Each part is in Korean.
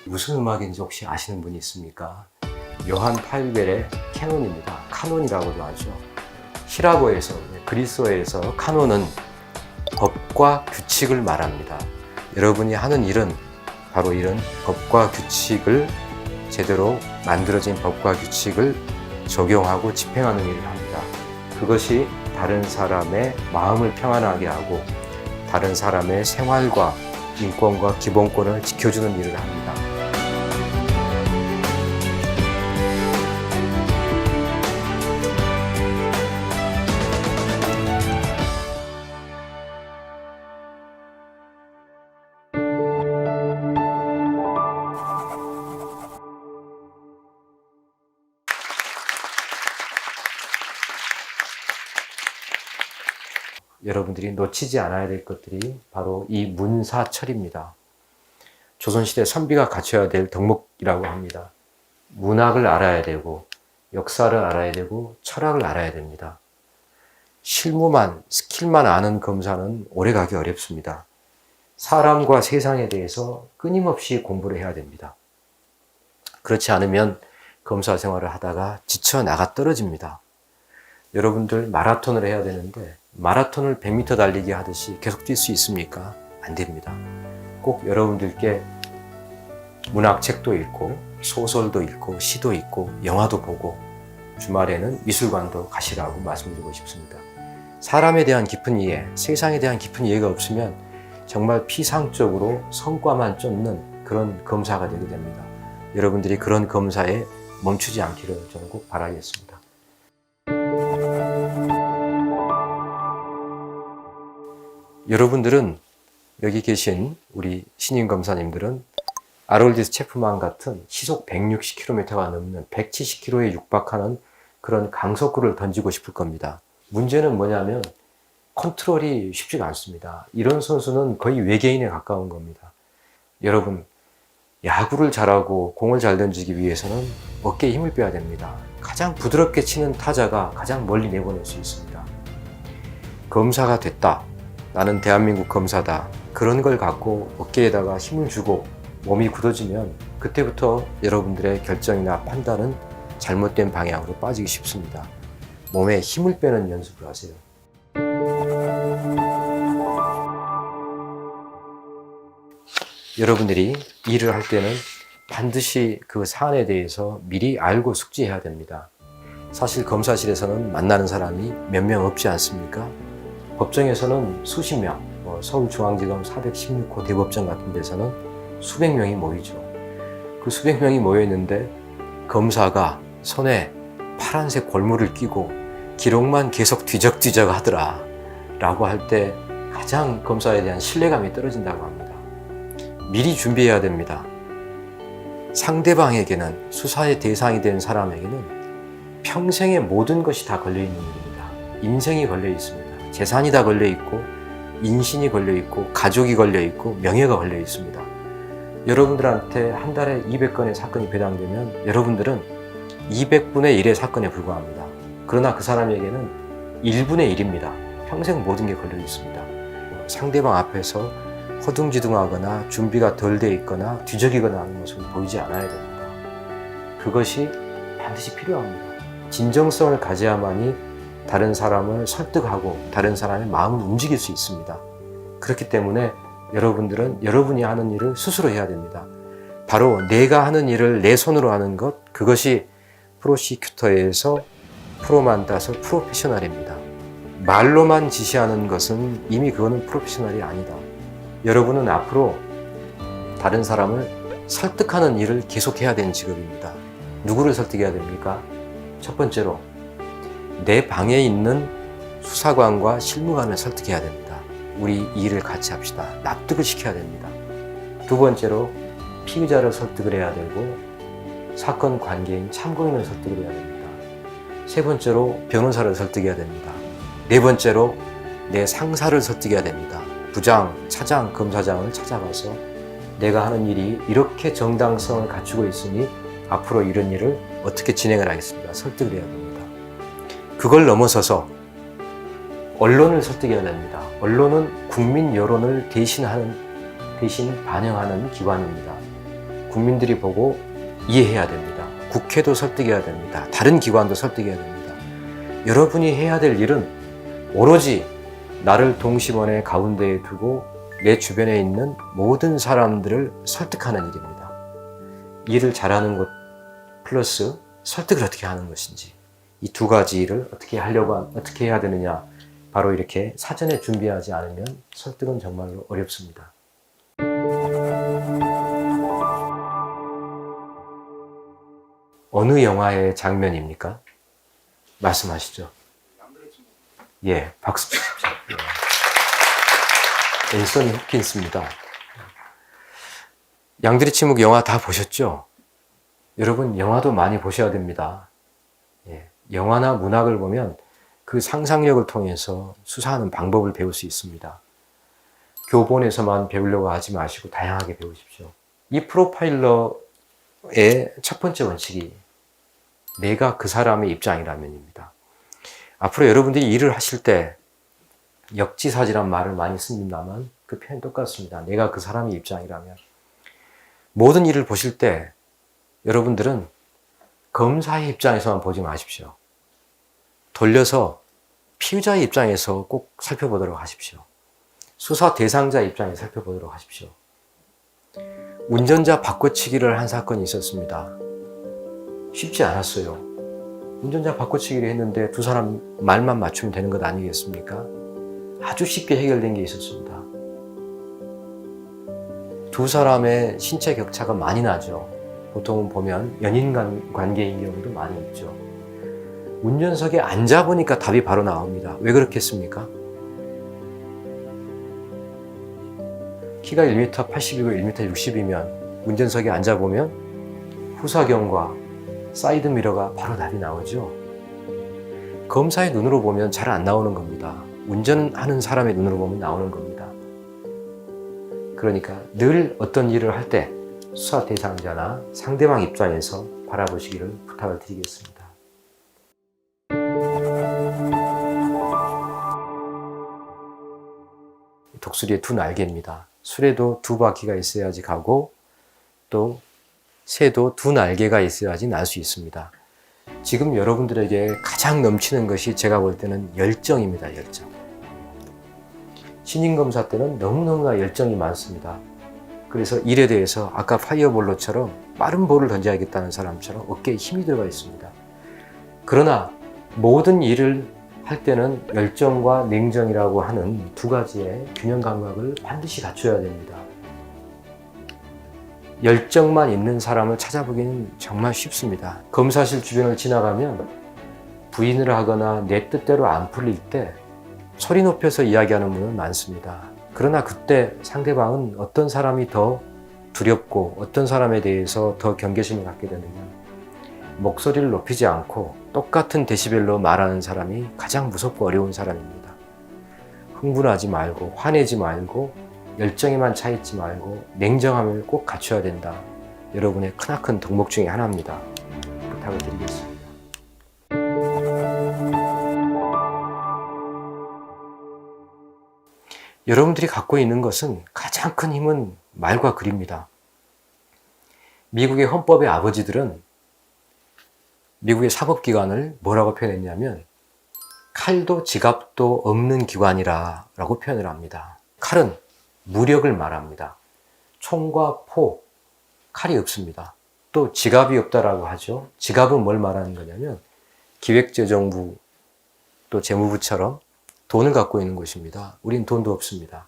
무슨 음악인지 혹시 아시는 분이 있습니까? 요한 파일벨의 캐논입니다. 카논이라고도 하죠. 히라보에서, 그리스어에서 카논은 법과 규칙을 말합니다. 여러분이 하는 일은 바로 이런 법과 규칙을 제대로 만들어진 법과 규칙을 적용하고 집행하는 일을 합니다. 그것이 다른 사람의 마음을 평안하게 하고 다른 사람의 생활과 인권과 기본권을 지켜주는 일을 합니다. 여러분들이 놓치지 않아야 될 것들이 바로 이 문사철입니다. 조선시대 선비가 갖춰야 될 덕목이라고 합니다. 문학을 알아야 되고 역사를 알아야 되고 철학을 알아야 됩니다. 실무만, 스킬만 아는 검사는 오래가기 어렵습니다. 사람과 세상에 대해서 끊임없이 공부를 해야 됩니다. 그렇지 않으면 검사 생활을 하다가 지쳐 나가 떨어집니다. 여러분들 마라톤을 해야 되는데 마라톤을 100m 달리기 하듯이 계속 뛸 수 있습니까? 안 됩니다. 꼭 여러분들께 문학책도 읽고 소설도 읽고 시도 읽고 영화도 보고 주말에는 미술관도 가시라고 말씀드리고 싶습니다. 사람에 대한 깊은 이해, 세상에 대한 깊은 이해가 없으면 정말 피상적으로 성과만 쫓는 그런 검사가 되게 됩니다. 여러분들이 그런 검사에 멈추지 않기를 저는 꼭 바라겠습니다. 여러분들은 여기 계신 우리 신임 검사님들은 아롤디스 체프만 같은 시속 160km가 넘는 170km에 육박하는 그런 강속구를 던지고 싶을 겁니다. 문제는 뭐냐면 컨트롤이 쉽지가 않습니다. 이런 선수는 거의 외계인에 가까운 겁니다. 여러분, 야구를 잘하고 공을 잘 던지기 위해서는 어깨에 힘을 빼야 됩니다. 가장 부드럽게 치는 타자가 가장 멀리 내보낼 수 있습니다. 검사가 됐다. 나는 대한민국 검사다. 그런 걸 갖고 어깨에다가 힘을 주고 몸이 굳어지면 그때부터 여러분들의 결정이나 판단은 잘못된 방향으로 빠지기 쉽습니다. 몸에 힘을 빼는 연습을 하세요. 여러분들이 일을 할 때는 반드시 그 사안에 대해서 미리 알고 숙지해야 됩니다. 사실 검사실에서는 만나는 사람이 몇 명 없지 않습니까? 법정에서는 수십 명, 서울중앙지검 416호 대법정 같은 데서는 수백 명이 모이죠. 그 수백 명이 모여있는데 검사가 손에 파란색 골무를 끼고 기록만 계속 뒤적뒤적 하더라 라고 할 때 가장 검사에 대한 신뢰감이 떨어진다고 합니다. 미리 준비해야 됩니다. 상대방에게는, 수사의 대상이 된 사람에게는 평생의 모든 것이 다 걸려있는 일입니다. 인생이 걸려 있습니다. 재산이 다 걸려 있고 인신이 걸려 있고 가족이 걸려 있고 명예가 걸려 있습니다. 여러분들한테 한 달에 200건의 사건이 배당되면 여러분들은 200분의 1의 사건에 불과합니다. 그러나 그 사람에게는 1분의 1입니다. 평생 모든 게 걸려 있습니다. 상대방 앞에서 허둥지둥하거나 준비가 덜 돼 있거나 뒤적이거나 하는 모습을 보이지 않아야 됩니다. 그것이 반드시 필요합니다. 진정성을 가져야만이 다른 사람을 설득하고 다른 사람의 마음을 움직일 수 있습니다. 그렇기 때문에 여러분들은 여러분이 하는 일을 스스로 해야 됩니다. 바로 내가 하는 일을 내 손으로 하는 것, 그것이 프로시큐터에서 프로만 따서 프로페셔널입니다. 말로만 지시하는 것은 이미 그거는 프로페셔널이 아니다. 여러분은 앞으로 다른 사람을 설득하는 일을 계속해야 되는 직업입니다. 누구를 설득해야 됩니까? 첫 번째로 내 방에 있는 수사관과 실무관을 설득해야 됩니다. 우리 이 일을 같이 합시다. 납득을 시켜야 됩니다. 두 번째로 피의자를 설득을 해야 되고 사건 관계인 참고인을 설득을 해야 됩니다. 세 번째로 변호사를 설득해야 됩니다. 네 번째로 내 상사를 설득해야 됩니다. 부장, 차장, 검사장을 찾아가서 내가 하는 일이 이렇게 정당성을 갖추고 있으니 앞으로 이런 일을 어떻게 진행을 하겠습니다. 설득을 해야 됩니다. 그걸 넘어서서 언론을 설득해야 됩니다. 언론은 국민 여론을 대신 반영하는 기관입니다. 국민들이 보고 이해해야 됩니다. 국회도 설득해야 됩니다. 다른 기관도 설득해야 됩니다. 여러분이 해야 될 일은 오로지 나를 동심원의 가운데에 두고 내 주변에 있는 모든 사람들을 설득하는 일입니다. 일을 잘하는 것 플러스 설득을 어떻게 하는 것인지, 이 두 가지 일을 어떻게 해야 되느냐, 바로 이렇게 사전에 준비하지 않으면 설득은 정말로 어렵습니다. 어느 영화의 장면입니까? 말씀하시죠. 예, 박수 주십시오. 예. 앤서니 홉킨스입니다. 양들의 침묵 영화 다 보셨죠? 여러분, 영화도 많이 보셔야 됩니다. 예, 영화나 문학을 보면 그 상상력을 통해서 수사하는 방법을 배울 수 있습니다. 교본에서만 배우려고 하지 마시고 다양하게 배우십시오. 이 프로파일러의 첫 번째 원칙이 내가 그 사람의 입장이라면입니다. 앞으로 여러분들이 일을 하실 때 역지사지란 말을 많이 씁니다만 그 표현이 똑같습니다. 내가 그 사람의 입장이라면. 모든 일을 보실 때 여러분들은 검사의 입장에서만 보지 마십시오. 돌려서 피의자의 입장에서 꼭 살펴보도록 하십시오. 수사 대상자 입장에서 살펴보도록 하십시오. 운전자 바꿔치기를 한 사건이 있었습니다. 쉽지 않았어요. 운전자 바꿔치기를 했는데 두 사람 말만 맞추면 되는 것 아니겠습니까? 아주 쉽게 해결된 게 있었습니다. 두 사람의 신체 격차가 많이 나죠. 보통 보면 연인 관계인 경우도 많이 있죠. 운전석에 앉아보니까 답이 바로 나옵니다. 왜 그렇겠습니까? 키가 1m 80이고 1m 60이면 운전석에 앉아보면 후사경과 사이드미러가 바로 답이 나오죠. 검사의 눈으로 보면 잘 안 나오는 겁니다. 운전하는 사람의 눈으로 보면 나오는 겁니다. 그러니까 늘 어떤 일을 할 때 수사 대상자나 상대방 입장에서 바라보시기를 부탁을 드리겠습니다. 독수리의 두 날개입니다. 수레도 두 바퀴가 있어야지 가고 또 새도 두 날개가 있어야지 날 수 있습니다. 지금 여러분들에게 가장 넘치는 것이 제가 볼 때는 열정입니다. 열정. 신임검사 때는 너무너무나 열정이 많습니다. 그래서 일에 대해서 아까 파이어볼로처럼 빠른 볼을 던져야겠다는 사람처럼 어깨에 힘이 들어가 있습니다. 그러나 모든 일을 할 때는 열정과 냉정이라고 하는 두 가지의 균형 감각을 반드시 갖춰야 됩니다. 열정만 있는 사람을 찾아보기는 정말 쉽습니다. 검사실 주변을 지나가면 부인을 하거나 내 뜻대로 안 풀릴 때 소리 높여서 이야기하는 분은 많습니다. 그러나 그때 상대방은 어떤 사람이 더 두렵고 어떤 사람에 대해서 더 경계심을 갖게 되느냐. 목소리를 높이지 않고 똑같은 데시벨로 말하는 사람이 가장 무섭고 어려운 사람입니다. 흥분하지 말고 화내지 말고 열정에만 차있지 말고 냉정함을 꼭 갖춰야 된다. 여러분의 크나큰 덕목 중에 하나입니다. 부탁을 드리겠습니다. 여러분들이 갖고 있는 것은 가장 큰 힘은 말과 글입니다. 미국의 헌법의 아버지들은 미국의 사법기관을 뭐라고 표현했냐면 칼도 지갑도 없는 기관이라고 표현을 합니다. 칼은 무력을 말합니다. 총과 포, 칼이 없습니다. 또 지갑이 없다라고 하죠. 지갑은 뭘 말하는 거냐면 기획재정부 또 재무부처럼 돈을 갖고 있는 곳입니다. 우린 돈도 없습니다.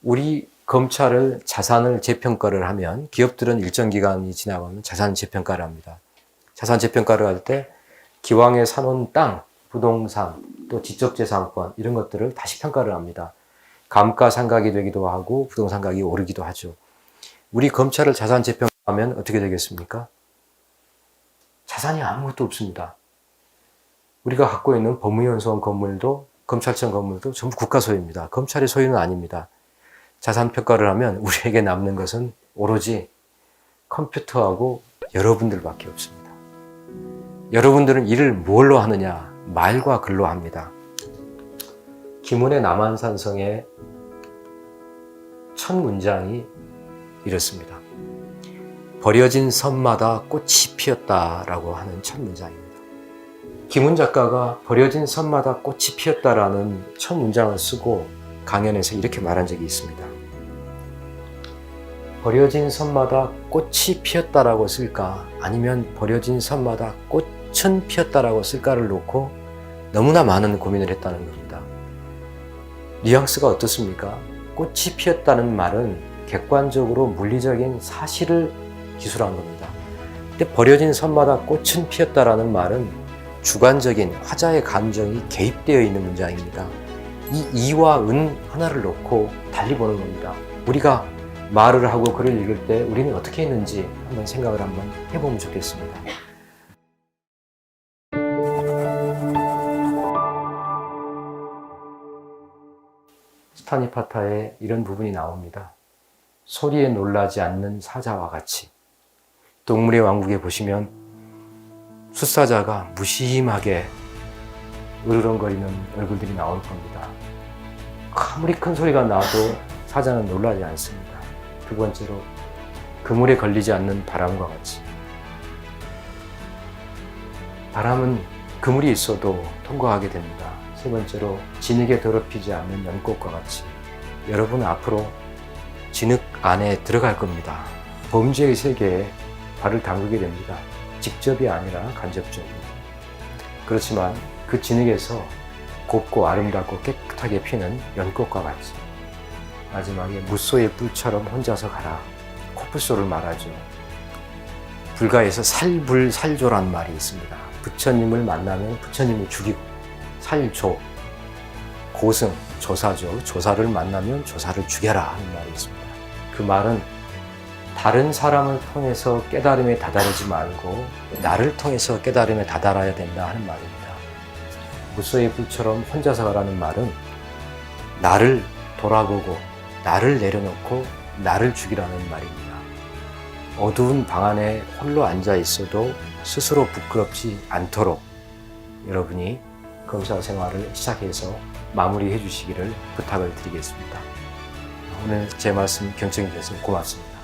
우리 검찰을 자산을 재평가를 하면 기업들은 일정 기간이 지나가면 자산 재평가를 합니다. 자산 재평가를 할 때 기왕에 사놓은 땅, 부동산, 또 지적재산권 이런 것들을 다시 평가를 합니다. 감가상각이 되기도 하고 부동산 가격이 오르기도 하죠. 우리 검찰을 자산 재평가하면 어떻게 되겠습니까? 자산이 아무것도 없습니다. 우리가 갖고 있는 법무연수원 건물도 검찰청 건물도 전부 국가 소유입니다. 검찰의 소유는 아닙니다. 자산 평가를 하면 우리에게 남는 것은 오로지 컴퓨터하고 여러분들밖에 없습니다. 여러분들은 일을 뭘로 하느냐? 말과 글로 합니다. 김훈의 남한산성의 첫 문장이 이렇습니다. 버려진 섬마다 꽃이 피었다라고 하는 첫 문장입니다. 김훈 작가가 버려진 섬마다 꽃이 피었다라는 첫 문장을 쓰고 강연에서 이렇게 말한 적이 있습니다. 버려진 섬마다 꽃이 피었다라고 쓸까 아니면 버려진 섬마다 꽃은 피었다라고 쓸까를 놓고 너무나 많은 고민을 했다는 겁니다. 뉘앙스가 어떻습니까? 꽃이 피었다는 말은 객관적으로 물리적인 사실을 기술한 겁니다. 근데 버려진 섬마다 꽃은 피었다라는 말은 주관적인 화자의 감정이 개입되어 있는 문장입니다. 이 이와 은 하나를 놓고 달리 보는 겁니다. 우리가 말을 하고 글을 읽을 때 우리는 어떻게 했는지 한번 생각을 한번 해보면 좋겠습니다. 스타니파타에 이런 부분이 나옵니다. 소리에 놀라지 않는 사자와 같이. 동물의 왕국에 보시면 숫사자가 무심하게 으르렁거리는 얼굴들이 나올 겁니다. 아무리 큰 소리가 나도 사자는 놀라지 않습니다. 두 번째로 그물에 걸리지 않는 바람과 같이. 바람은 그물이 있어도 통과하게 됩니다. 세 번째로 진흙에 더럽히지 않는 연꽃과 같이. 여러분은 앞으로 진흙 안에 들어갈 겁니다. 범죄의 세계에 발을 담그게 됩니다. 직접이 아니라 간접적으로. 그렇지만 그 진흙에서 곱고 아름답고 깨끗하게 피는 연꽃과 같이. 마지막에 무소의 뿔처럼 혼자서 가라. 코뿔소를 말하죠. 불가에서 살불살조란 말이 있습니다. 부처님을 만나면 부처님을 죽이고, 살조, 고승, 조사죠. 조사를 만나면 조사를 죽여라 하는 말이 있습니다. 그 말은 다른 사람을 통해서 깨달음에 다다르지 말고 나를 통해서 깨달음에 다다라야 된다 하는 말입니다. 무소의 불처럼 혼자서 가라는 말은 나를 돌아보고 나를 내려놓고 나를 죽이라는 말입니다. 어두운 방 안에 홀로 앉아 있어도 스스로 부끄럽지 않도록 여러분이 검사 생활을 시작해서 마무리해 주시기를 부탁을 드리겠습니다. 오늘 제 말씀 경청해 주셔서 고맙습니다.